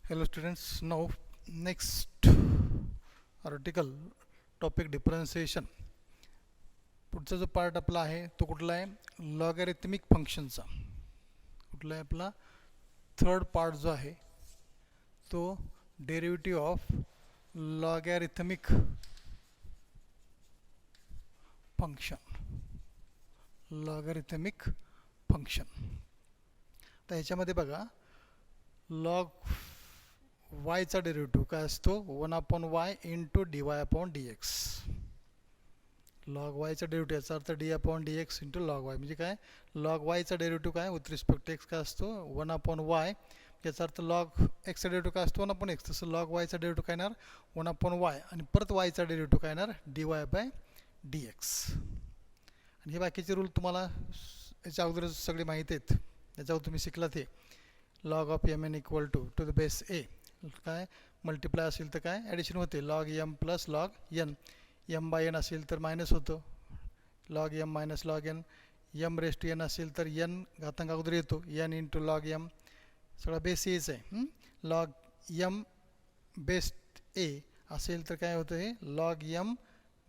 Hello students, now next article topic differentiation. पुढचा जो part आपला आहे तो कुठला आहे लॉगॅरिथमिक फंक्शनचा. कुठला आहे आपला थर्ड पार्ट जो आहे तो derivative of logarithmic function. Logarithmic function तर ह्याच्यामध्ये बघा लॉग वायचा डेरिव्हेटिव्ह काय असतो 1/y इंटू dy/dx. लॉग वायचा डेरिव्हेटिव्ह याचा अर्थ d/dx इंटू लॉग वाय म्हणजे काय लॉग वायचा डेरिव्हेटिव्ह काय विथ रिस्पेक्ट एक्स काय असतो 1/y. याचा अर्थ लॉग एक्सचा डेरिव्हेटिव्ह काय असतो 1/x. तसं लॉग वायचा डेरिव्हेटिव्ह काय येणार 1/y आणि परत वायचा डेरिव्हेटिव्ह काय येणार dy/dx. आणि हे बाकीचे रूल तुम्हाला याच्या अगोदर सगळे माहिती आहेत. याच्यावर तुम्ही शिकलात हे log of mn equal to the base A काय मल्टिप्लाय असेल तर काय ॲडिशन होते log m plus log n. m/n असेल तर मायनस होतं log m minus log n. m raise to n असेल तर n घातांक अगोदर येतो n इंटू लॉग m. सगळा बेस एच आहे. लॉग m बेस ए असेल तर काय होतं हे log m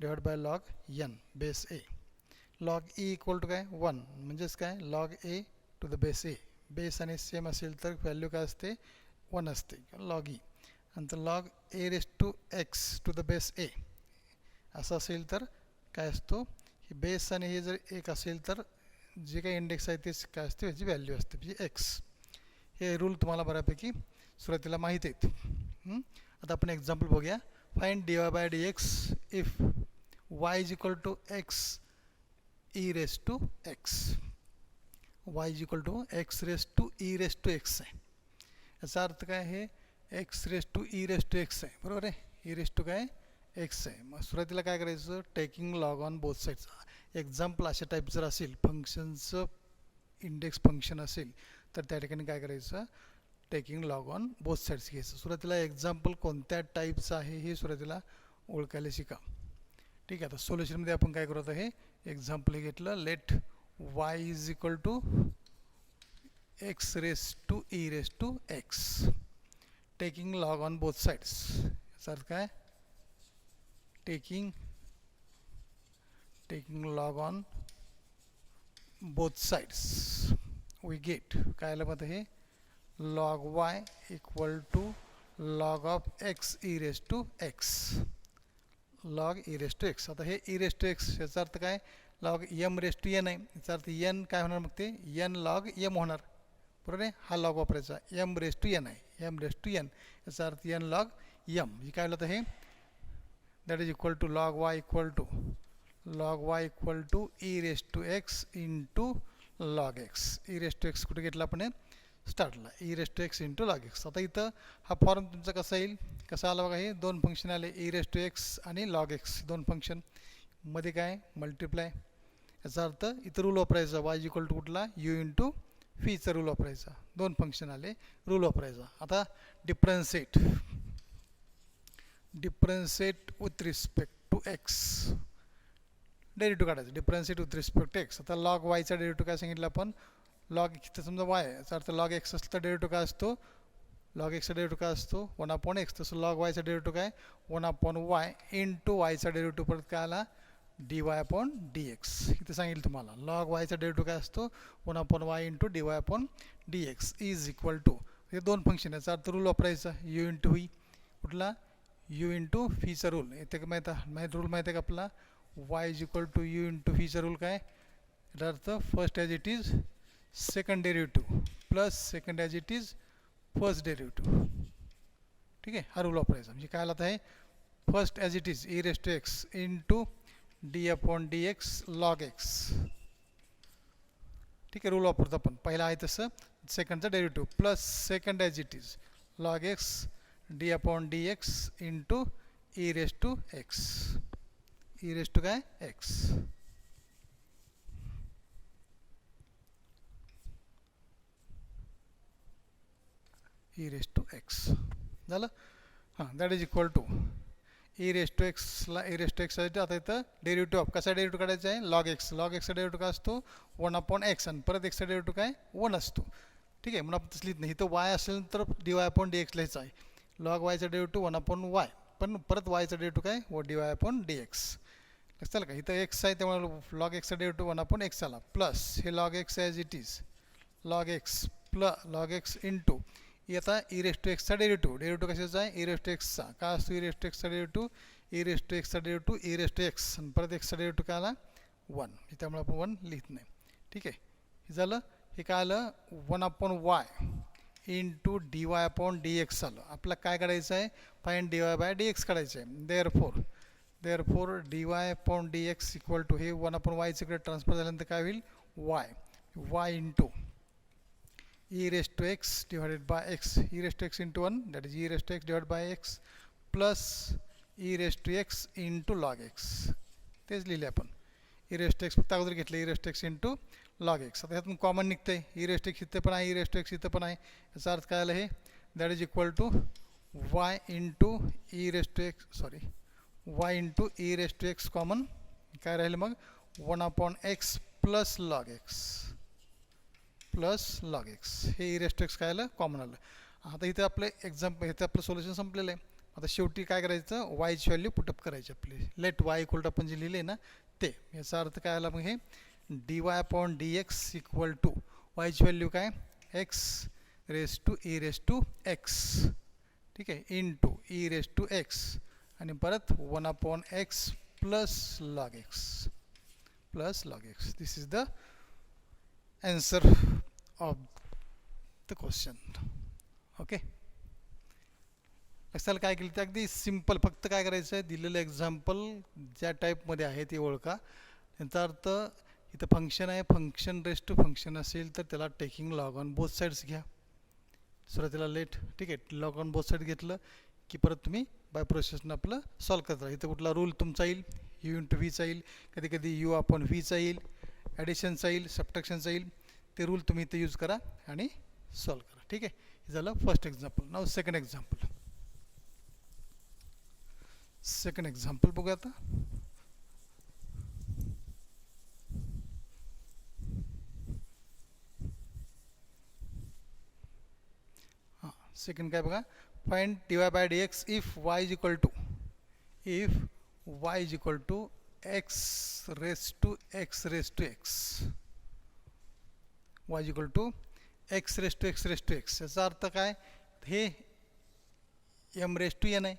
divide by log n base A. Log e equal to काय 1 म्हणजेच काय log a to the base A. Base आणि सेम असेल तर व्हॅल्यू काय असते 1 असते लॉग ई. नंतर log A raise to X to the base A असं असेल तर काय असतो ही बेस आणि हे जर एक असेल तर जे काही इंडेक्स आहे तेच काय असते याची व्हॅल्यू असते म्हणजे एक्स. हे रूल तुम्हाला बऱ्यापैकी सुरुवातीला माहीत आहेत. आता आपण एक्झाम्पल बघूया. Find dy/dx if y is equal to x E raise to x. y is equal to x raise to E raise to x आहे. याचा अर्थ काय आहे x raise to E raise to x आहे बरोबर आहे. E raise to काय x आहे. मग सुरुवातीला काय करायचं taking log on both sides. Example अशा टाईप जर असेल फंक्शनचं इंडेक्स फंक्शन असेल तर त्या ठिकाणी काय करायचं taking log on both sides घ्यायचं. सुरुवातीला एक्झाम्पल कोणत्या टाईपचं आहे हे सुरुवातीला ओळखायला शिका. ठीक आहे. आता सोल्युशनमध्ये आपण काय करत आहे एक्झाम्पल घेतलं let y is equal to x raise to E raise to x taking log on both sides. याचा अर्थ काय taking log on both sides we get काय आलं मग हे log Y equal to log of x E raise to x. Log e raise to x. आता हे e raise to x याचा अर्थ काय log m raise to n आहे. याचा अर्थ n काय होणार मग ते n लॉग m होणार बरोबर आहे. हा लॉग वापरायचा m रेस टू n आहे m रेस टू n. याचा अर्थ n लॉग m हे काय होतं हे that is equal to log y equal to E raise to x into log X. E raise to X कुठे घेतला आपण स्टार्टला E raise to x into log x. आता इथं हा फॉर्म तुमचा कसा येईल कसा आला बघा हे दोन फंक्शन आले ई रेस टू एक्स आणि लॉग एक्स दोन फंक्शन मध्ये काय मल्टिप्लाय. याचा अर्थ इथं रूल वापरायचा y इक्वल टू कुठला u इंटू फीचा रूल वापरायचा. दोन फंक्शन आले रूल वापरायचा. आता differentiate with respect to X derivative काढायचं differentiate with respect to x. आता लॉग वायचा डेरिव्हेटिव्ह काय सांगितलं आपण लॉग इथं समजा y याचा अर्थ लॉग एक्स असलं तर डेरिव्हेटिव्ह काय असतो लॉग एक्सचा डेरिव्हेटिव्ह काय असतो 1/x. तसं लॉग वायचा डेरिव्हेटिव्ह काय 1/y इंटू वायचा डेरिव्हेटिव्ह परत काय आला dy/dx. इथे सांगितलं तुम्हाला लॉग वायचा डेरिव्हेटिव्ह काय असतो 1/y into dy/dx is equal to हे दोन फंक्शन याचा अर्थ रूल वापरायचा u इंटू व्ही कुठला u इंटू फीचा रूल. येते का माहीत रूल माहिती आहे का आपला y is equal to u into फीचा रूल काय याचा अर्थ first as it is second derivative plus second as it is first derivative. ठीक आहे. हा रूल वापरायचा म्हणजे काय आला आहे first as it is E raise to x into d/dx log x. ठीक आहे. रूल वापरतो आपण पहिला आहे तसं सेकंडचा derivative plus second as it is log X d/dx into E raise to x. E raise to काय X. E raise to X झालं. हां that is equal to E raise to एक्सला ई रेस टू एक्स आता इथं derivative of कसा derivative काढायचा आहे log x. Log एक्सचा डेरिव्हेटिव्ह काय असतो 1/x आणि परत एक्सचा डेरिव्हेटिव्ह काय 1 असतो. ठीक आहे. म्हणून आपण तसं लिहित नाही. इथं वाय असेल तर dy अपॉन dx लिहायचं आहे. लॉग वायचा डेरिव्हेटिव्ह 1 अपॉन वाय, पण परत वायचा डेरिव्हेटिव्ह काय व dy अपॉन dx. लक्षात का इथं एक्स आहे त्यामुळे लॉग एक्सचा डेरिव्हेटिव्ह 1 अपॉन एक्स आला, प्लस हे log x as it is log x log x into आता ई रेस टू एक्सचा डेरिव्हेटिव्ह कशाचा आहे ई रेस टू एक्सचा. का असतो ई रेस टू एक्सचा डेरिव्हेटिव्ह ई रेस टू एक्सचा derivative e raise to x आणि परत एक्सचा डेरिव्हेटिव्ह काय आला 1, त्यामुळे आपण 1 लिहित नाही. ठीक आहे. हे झालं. हे काय आलं 1 upon Y into d Y upon D x आलं. आपल्याला काय काढायचं आहे find d y by d x काढायचं आहे. Therefore d Y upon D x equal to हे 1 अपॉन वायचं इकडे ट्रान्सफर झाल्यानंतर काय होईल y into e raised to x divided by x, e raised to x into 1, that is e raised to x divided by x plus e raised to x into log x. तेच लिहिले आपण e raised to x फक्त अगोदर घेतलं e raised to x into log x. आता ह्यातून common निघतंय e raised to x इथं पण आहे e raised to x इथं पण आहे. याचा अर्थ काय आलं हे that is equal to y into e raised to x y into e raised to x common काय राहिलं मग 1 upon x plus log x हे ई रेस टू एक्स काय आलं कॉमन आलं. आता इथे आपलं एक्झाम्पल इथे आपलं सोल्युशन संपलेलं आहे. आता शेवटी काय करायचं वायची व्हॅल्यू पुटअप करायची आपली. लेट वाय इक्वल टू आपण जे लिहिले ना ते. याचा अर्थ काय आला मग हे D Y upon D x equal to वायची व्हॅल्यू काय X raise to E raise to x. ठीक आहे into E raise to x आणि परत 1 upon x plus log X. This is the answer of the question. Okay. लक्षात काय केलं ते अगदी सिम्पल. फक्त काय करायचं आहे दिलेलं एक्झाम्पल ज्या टाईपमध्ये आहे ते ओळखा. याचा अर्थ इथं फंक्शन आहे फंक्शन रेस टू फंक्शन असेल तर त्याला taking log on both sides घ्या सुरुवातीला लेट. ठीक आहे लॉग ऑन बोथ साईड घेतलं की परत तुम्ही बाय प्रोसेसनं आपलं सॉल्व करता. इथं कुठला रूल तुमचा येईल यू इंटू व्हीचा येईल कधी कधी यू अपॉन व्हीचा येईल ॲडिशनचा येईल सबट्रॅक्शनचा येईल. ते रूल तुम्ही इथे यूज करा आणि सॉल्व करा. ठीक आहे. हे झालं first example. Now second example बघूया आता. हां सेकंड काय बघा find d y by d x if y is equal to x raised to x raised to x. y is equal to x raised to x raised to x. याचा अर्थ काय हे m raised to n आहे.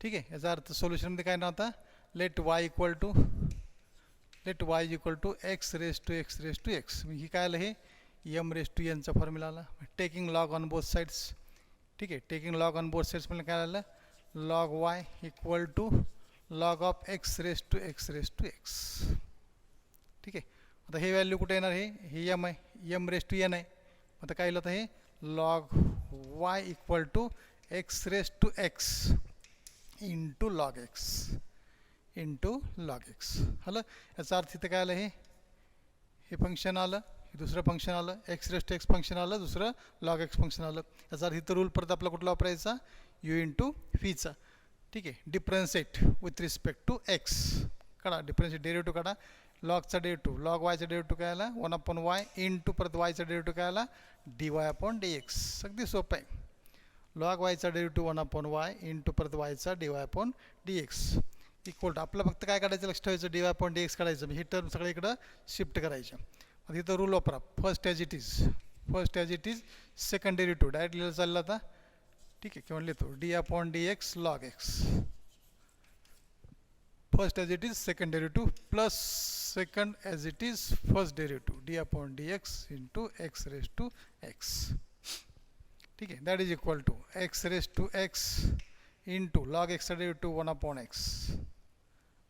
ठीक आहे. याचा अर्थ सोल्युशनमध्ये काय नव्हता let y equal to x raised to x raised to x. ही काय आलं हे m raised to n चा फॉर्म्युला आला. Taking log on both sides. ठीक आहे taking log on both sides म्हणजे काय आलं log y equal to log of x raise to x. ठीक आहे. आता हे व्हॅल्यू कुठे येणार हे एम आहे एम रेस टू एन आहे. आता काय लिहिलं हे log Y equal to x raise to x into log X हलं. याचा अर्थ इथं काय आलं हे फंक्शन आलं हे दुसरं फंक्शन आलं x raise to x function आलं दुसरं लॉग एक्स फंक्शन आलं. याचा अर्थ इथं रूल परत आपला कुठला वापरायचा यू इंटू व्हीचा. ठीक आहे. Differentiate with respect to x काढा डिफरन्शिएट डेरिव्हेटिव्ह काढा. लॉगचा डेरिव्हेटिव्ह लॉग वायचा डेरिव्हेटिव्ह काय आला 1 अपॉन वाय इंटू परत वायचा डेरिव्हेटिव्ह काय आला D Y upon D X. अगदी सोपं आहे. लॉग वायचा डेरिव्हेटिव्ह 1 अपॉन वाय इंटू परत वायचा D Y upon D x equal to आपलं फक्त काय काढायचं लक्ष ठेवायचं D Y upon D x काढायचं. हे टर्म सगळं इकडं शिफ्ट करायचं. आता इथं रूल वापरा first as it is second derivative direct लिहिलं चाललं आता. ठीक आहे किंवा लिहितो d upon D x log x first as it is second derivative plus second as it is first derivative d upon D x into x raise to x. ठीक आहे that is equal to x raise to x into log एक्सचा derivative 1 upon x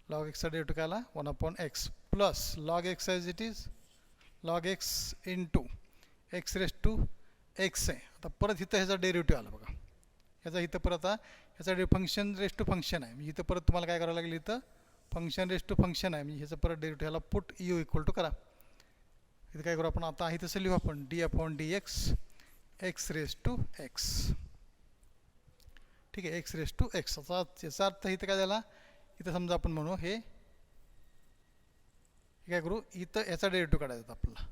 log एक्सचा derivative काय आला 1 upon x plus log x as it is log x into x raise to x आहे. आता परत इथं ह्याचा डेरिव्हेटिव्ह आला बघा ह्याचा इथं परत ह्याचा फंक्शन रेस टू फंक्शन आहे. इथं परत तुम्हाला काय करावं लागेल इथं फंक्शन रेस टू फंक्शन आहे. ह्याचं परत डेरिव्हेटिव्ह ह्याला पुट यू इक्वल टू करा. इथं काय करू आपण आता आहे तसं लिहू आपण d upon D x x raise to x. ठीक आहे एक्स रेस टू एक्स. याचा अर्थ इथं काय झाला इथं समजा आपण म्हणू हे काय करू इथं याचा डेरिव्हेटिव्ह काढायचा आपल्याला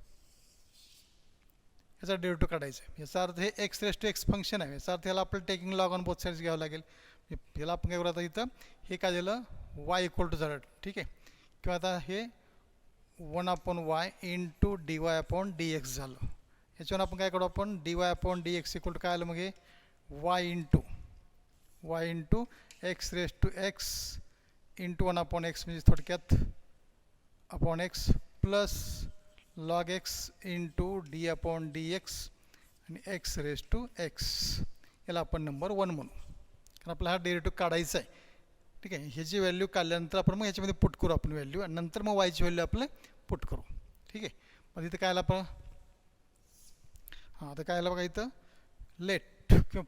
याचा डेरिव्हेटिव्ह काढायचा आहे. याचा अर्थ हे x raise to x function आहे. याचा अर्थ याला आपल्याला taking log on both sides घ्यावं लागेल. याला आपण काय करू आता इथं हे काय झालं वाय इक्वल टू झालं, ठीक आहे. किंवा आता हे 1/y into dy upon dx झालं. याच्यावर आपण काय करू आपण dy upon dx equal to काय आलं मग हे y into x raise to x into 1/x म्हणजे थोडक्यात upon x plus log x into d upon dx आणि एक्स रेस टू एक्स. याला आपण नंबर 1 म्हणू कारण आपला हा डेरिव्हेटिव्ह काढायचा आहे, ठीक आहे. ह्याची व्हॅल्यू काढल्यानंतर आपण मग ह्याच्यामध्ये पुट करू आपण व्हॅल्यू आणि नंतर मग वायची व्हॅल्यू आपलं पुट करू, ठीक आहे. मग इथं काय आलं आपण हां आता काय आलं बघा इथं लेट किंवा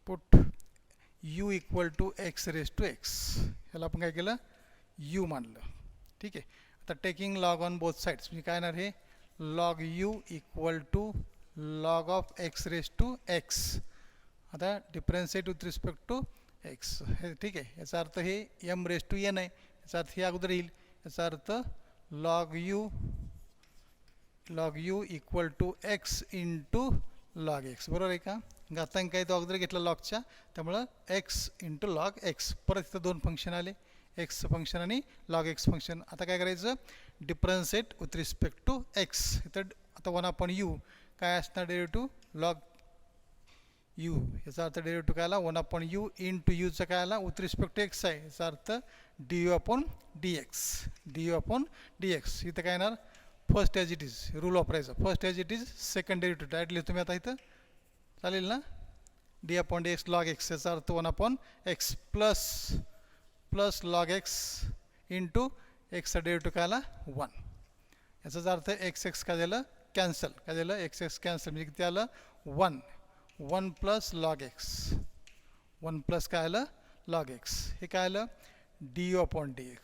put U equal to x raise to X. ह्याला आपण काय केलं यू मानलं, ठीक आहे. आता taking log on both sides म्हणजे काय येणार हे log you equal to log of X raise to x. आता differentiate with respect to X हे, ठीक आहे. याचा अर्थ हे एम रेस टू एन आहे. याचा अर्थ हे अगोदर येईल. याचा अर्थ log you equal to x into log x, बरोबर आहे का. घातांक आहे तो अगोदर घेतला लॉगच्या, त्यामुळं एक्स इंटू लॉग एक्स. परत इथं दोन फंक्शन आले, एक्सचं फंक्शन आणि लॉग एक्स फंक्शन. आता काय करायचं differentiate with respect to x. इथं आता 1/u काय असणार डेरिव्हेटिव्ह लॉग यू. याचा अर्थ डेरिव्हेटिव्ह काय आला 1/u इंटू यूचं काय आला विथ रिस्पेक्ट टू एक्स आहे. याचा अर्थ du अपॉन dx. इथं काय येणार first as it is rule वापरायचा. First as it is second derivative directly तुम्ही आता इथं चालेल ना D upon dx log X. याचा अर्थ 1/x plus log x into एक्सचा डेरिव्हेटिव्ह काय आला 1. याचाच अर्थ एक्स काय झालं कॅन्सल. काय झालं एक्स कॅन्सल म्हणजे किती आलं 1 प्लस लॉग एक्स 1 प्लस काय आलं लॉग एक्स. हे काय आलं du अपॉन dx.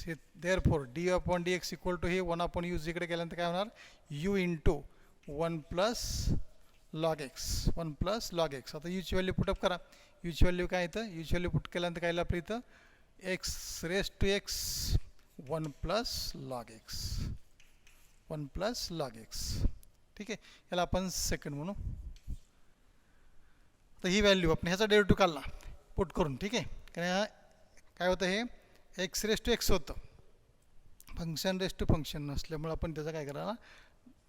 हे therefore du upon dx equal to हे 1/u इकडे केल्यानंतर काय होणार u into 1 plus log x. आता यूची व्हॅल्यू पुटअप करा. यूची व्हॅल्यू काय येतं यूची व्हॅल्यू पुट केल्यानंतर काय आलं आपलं इथं x raise to x 1 plus log x, ठीक आहे. याला आपण सेकंड म्हणू. तर ही व्हॅल्यू आपण ह्याचा डेरिव्हेटिव्ह काढला पुट करून, ठीक आहे. कारण काय होतं हे एक्स रेस टू एक्स होतं फंक्शन रेस टू फंक्शन नसल्यामुळे आपण त्याचा काय करायला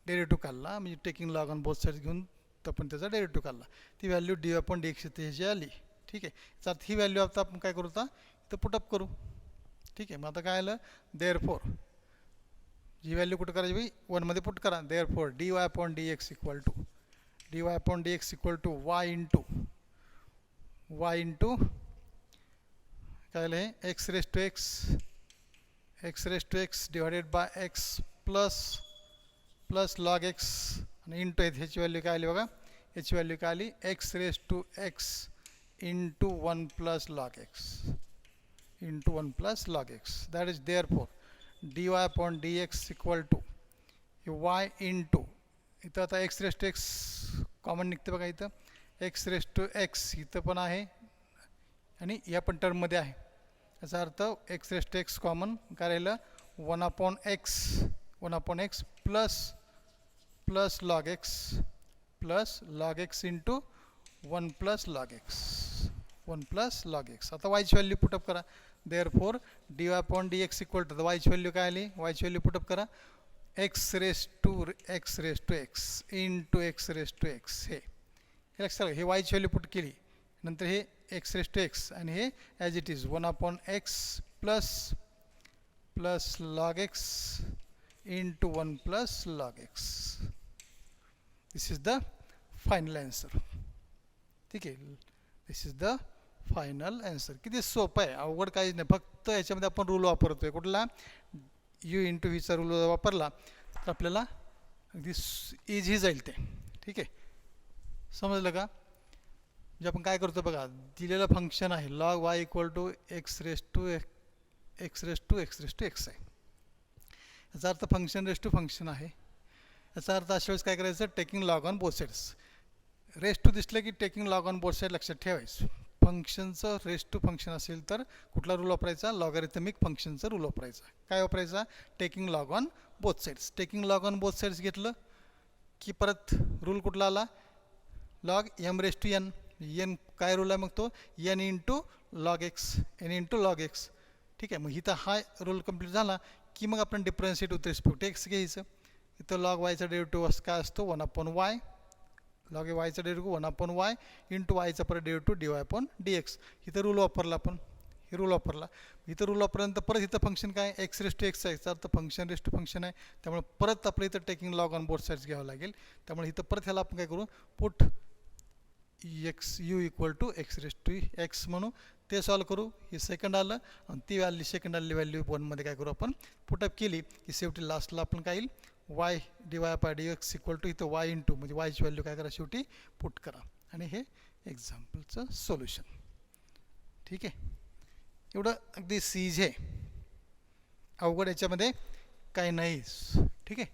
डेरिव्हेटिव्ह काढला म्हणजे taking log on both sides घेऊन आपण त्याचा डेरिव्हेटिव्ह काढला. ती व्हॅल्यू डी अपॉन dx ह्याची आली, ठीक आहे. तर ही व्हॅल्यू आता आपण काय करू आता इथं पुटअप करू, ठीक आहे. मग आता काय आलं देअरफॉर ही व्हॅल्यू कुठं करायची 1 मध्ये पुट करा. Therefore dy upon dx equal to y into काय आलं हे x raise to x divided by x plus log x आणि इंटू ह्याची व्हॅल्यू काय आली बघा. याची व्हॅल्यू काय आली x raise to x into 1 plus log x. That is therefore dy upon dx equal to y into इथं आता x raise to x common निघते बघा. इथं एक्स रेस टू एक्स इथं पण आहे आणि या पण टर्ममध्ये आहे. याचा अर्थ X raise to x common काय राहिलं 1/x plus log x into 1 plus log x. आता वायची व्हॅल्यू पुटअप करा. Therefore dy upon dx equal to वायची व्हॅल्यू काय आली वायची व्हॅल्यू पुटअप करा X raise to x into x raise to X. हे लक्षात हे वायची व्हॅल्यू पुट केली नंतर हे एक्स रेस टू एक्स आणि हे as it is 1/x plus log x into 1 plus log X. This is the final answer, ठीक आहे. दिस इज द फायनल आन्सर. किती सोपं आहे, अवघड काहीच नाही. फक्त याच्यामध्ये आपण रूल वापरतोय कुठला यू इंटू व्हीचा रूल वापरला तर आपल्याला अगदी इझी जाईल ते, ठीक आहे. समजलं का. म्हणजे आपण काय करतो बघा दिलेलं फंक्शन आहे log Y equal to x raise to x आहे. याचा अर्थ फंक्शन रेस टू फंक्शन आहे. याचा अर्थ अशा वेळेस काय करायचं taking log on both sides. Raise to दिसलं की taking log on both side लक्षात ठेवायचं. फंक्शनचं रेस टू फंक्शन असेल तर कुठला रूल वापरायचा लॉगॅरिथमिक फंक्शनचा रूल वापरायचा. काय वापरायचा taking log on both sides. Taking log on both sides घेतलं की परत रूल कुठला आला, log m raise to n. N काय रूल आहे मग तो n into log x, n into log x. ठीक आहे, मग इथं हा रूल कंप्लीट झाला की मग आपण differentiate with respect to X घ्यायचं. इथं लॉग वायचा डेरिव्हेटिव्ह काय असतो 1/y, लॉग वायचा डेरिव्हेटिव्ह 1/y इंटू वायचा परत डेरिव्हेटिव्ह dy/dx. इथं रूल वापरला आपण, हे रूल वापरला. इथं रूल वापरल्यानंतर परत इथं फंक्शन काय एक्स रेस टू एक्स आहे, याचा अर्थ फंक्शन रेस टू फंक्शन आहे. त्यामुळे परत आपलं इथं taking log on both sides घ्यावं लागेल. त्यामुळे इथं परत ह्याला आपण काय करू, put x u equal to x raise to x म्हणू, ते सॉल्व करू. हे सेकंड आलं आणि ती व्हॅल्यू सेकंड आलेली व्हॅल्यू 1 काय करू आपण पुटअप केली की शेवटी लास्टला आपण काय येईल वाय dy/dx इक्वल टू इथं वाय इंटू म्हणजे वायची व्हॅल्यू काय करा शेवटी पुट करा. आणि हे एक्झाम्पलचं सोल्युशन. ठीक आहे, एवढं अगदी सीज आहे, अवघड याच्यामध्ये काही नाहीच. ठीक आहे.